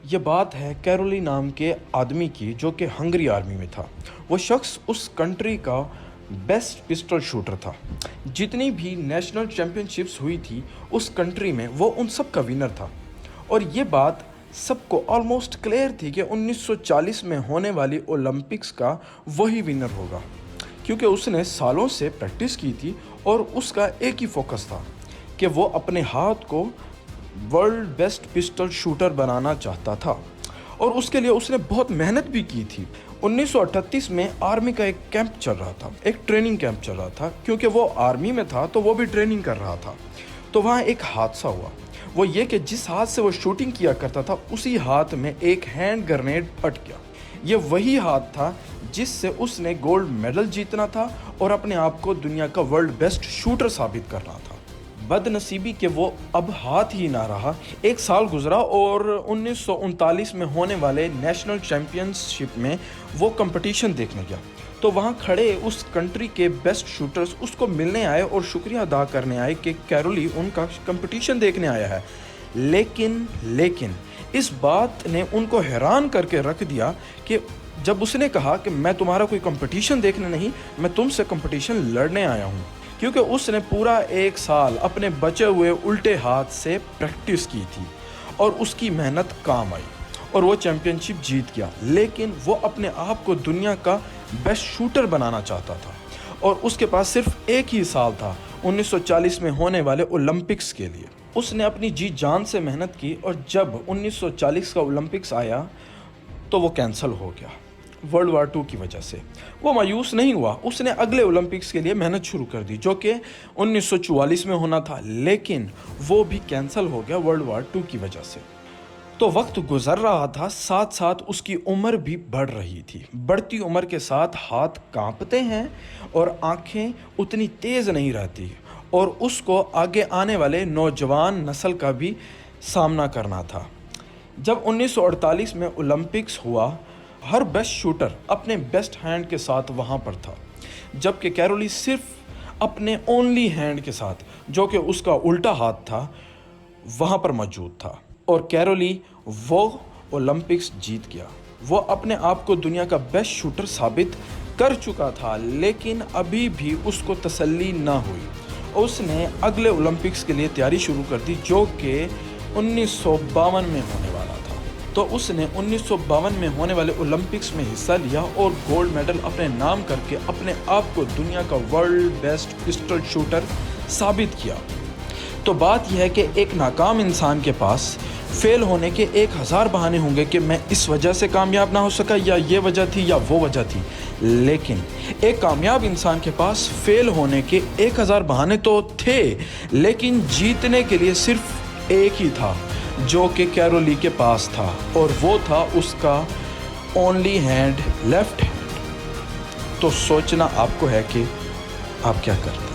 یہ بات ہے کیرولی نام کے آدمی کی جو کہ ہنگری آرمی میں تھا۔ وہ شخص اس کنٹری کا بیسٹ پسٹل شوٹر تھا۔ جتنی بھی نیشنل چیمپئن شپس ہوئی تھی اس کنٹری میں وہ ان سب کا ونر تھا، اور یہ بات سب کو آلموسٹ کلیئر تھی کہ 1940 میں ہونے والی اولمپکس کا وہی ونر ہوگا، کیونکہ اس نے سالوں سے پریکٹس کی تھی اور اس کا ایک ہی فوکس تھا کہ وہ اپنے ہاتھ کو ورلڈ بیسٹ پسٹل شوٹر بنانا چاہتا تھا، اور اس کے لیے اس نے بہت محنت بھی کی تھی۔ 1938 میں آرمی کا ایک کیمپ چل رہا تھا، ایک ٹریننگ کیمپ چل رہا تھا، کیونکہ وہ آرمی میں تھا تو وہ بھی ٹریننگ کر رہا تھا۔ تو وہاں ایک حادثہ ہوا، وہ یہ کہ جس ہاتھ سے وہ شوٹنگ کیا کرتا تھا اسی ہاتھ میں ایک ہینڈ گرنیڈ پھٹ گیا۔ یہ وہی ہاتھ تھا جس سے اس نے گولڈ میڈل جیتنا تھا اور اپنے آپ کو دنیا کا ورلڈ بیسٹ شوٹر ثابت کرنا تھا۔ بد نصیبی کہ وہ اب ہاتھ ہی نہ رہا۔ ایک سال گزرا اور 1939 میں ہونے والے نیشنل چیمپئن شپ میں وہ کمپٹیشن دیکھنے گیا، تو وہاں کھڑے اس کنٹری کے بیسٹ شوٹرز اس کو ملنے آئے اور شکریہ ادا کرنے آئے کہ کیرولی ان کا کمپٹیشن دیکھنے آیا ہے۔ لیکن اس بات نے ان کو حیران کر کے رکھ دیا کہ جب اس نے کہا کہ میں تمہارا کوئی کمپٹیشن دیکھنے نہیں، میں تم سے کمپٹیشن لڑنے آیا ہوں، کیونکہ اس نے پورا ایک سال اپنے بچے ہوئے الٹے ہاتھ سے پریکٹس کی تھی اور اس کی محنت کام آئی اور وہ چیمپئن شپ جیت گیا۔ لیکن وہ اپنے آپ کو دنیا کا بیسٹ شوٹر بنانا چاہتا تھا، اور اس کے پاس صرف ایک ہی سال تھا 1940 میں ہونے والے اولمپکس کے لیے۔ اس نے اپنی جی جان سے محنت کی، اور جب 1940 کا اولمپکس آیا تو وہ کینسل ہو گیا ورلڈ وار 2 کی وجہ سے۔ وہ مایوس نہیں ہوا، اس نے اگلے اولمپکس کے لیے محنت شروع کر دی جو کہ 1944 میں ہونا تھا، لیکن وہ بھی کینسل ہو گیا ورلڈ وار 2 کی وجہ سے۔ تو وقت گزر رہا تھا، ساتھ ساتھ اس کی عمر بھی بڑھ رہی تھی۔ بڑھتی عمر کے ساتھ ہاتھ کانپتے ہیں اور آنکھیں اتنی تیز نہیں رہتی، اور اس کو آگے آنے والے نوجوان نسل کا بھی سامنا کرنا تھا۔ جب 1948 میں اولمپکس ہوا، ہر بیسٹ شوٹر اپنے بیسٹ ہینڈ کے ساتھ وہاں پر تھا، جبکہ کیرولی صرف اپنے اونلی ہینڈ کے ساتھ، جو کہ اس کا الٹا ہاتھ تھا، وہاں پر موجود تھا، اور کیرولی وہ اولمپکس جیت گیا۔ وہ اپنے آپ کو دنیا کا بیسٹ شوٹر ثابت کر چکا تھا، لیکن ابھی بھی اس کو تسلی نہ ہوئی۔ اس نے اگلے اولمپکس کے لیے تیاری شروع کر دی جو کہ 1952 میں ہونے والا تھا۔ تو اس نے 1952 میں ہونے والے اولمپکس میں حصہ لیا اور گولڈ میڈل اپنے نام کر کے اپنے آپ کو دنیا کا ورلڈ بیسٹ پسٹل شوٹر ثابت کیا۔ تو بات یہ ہے کہ ایک ناکام انسان کے پاس فیل ہونے کے 1000 بہانے ہوں گے کہ میں اس وجہ سے کامیاب نہ ہو سکا، یا یہ وجہ تھی یا وہ وجہ تھی، لیکن ایک کامیاب انسان کے پاس فیل ہونے کے 1000 بہانے تو تھے، لیکن جیتنے کے لیے صرف ایک ہی تھا جو کہ کیرولی کے پاس تھا، اور وہ تھا اس کا اونلی ہینڈ، لیفٹ ہینڈ۔ تو سوچنا آپ کو ہے کہ آپ کیا کرتے ہیں۔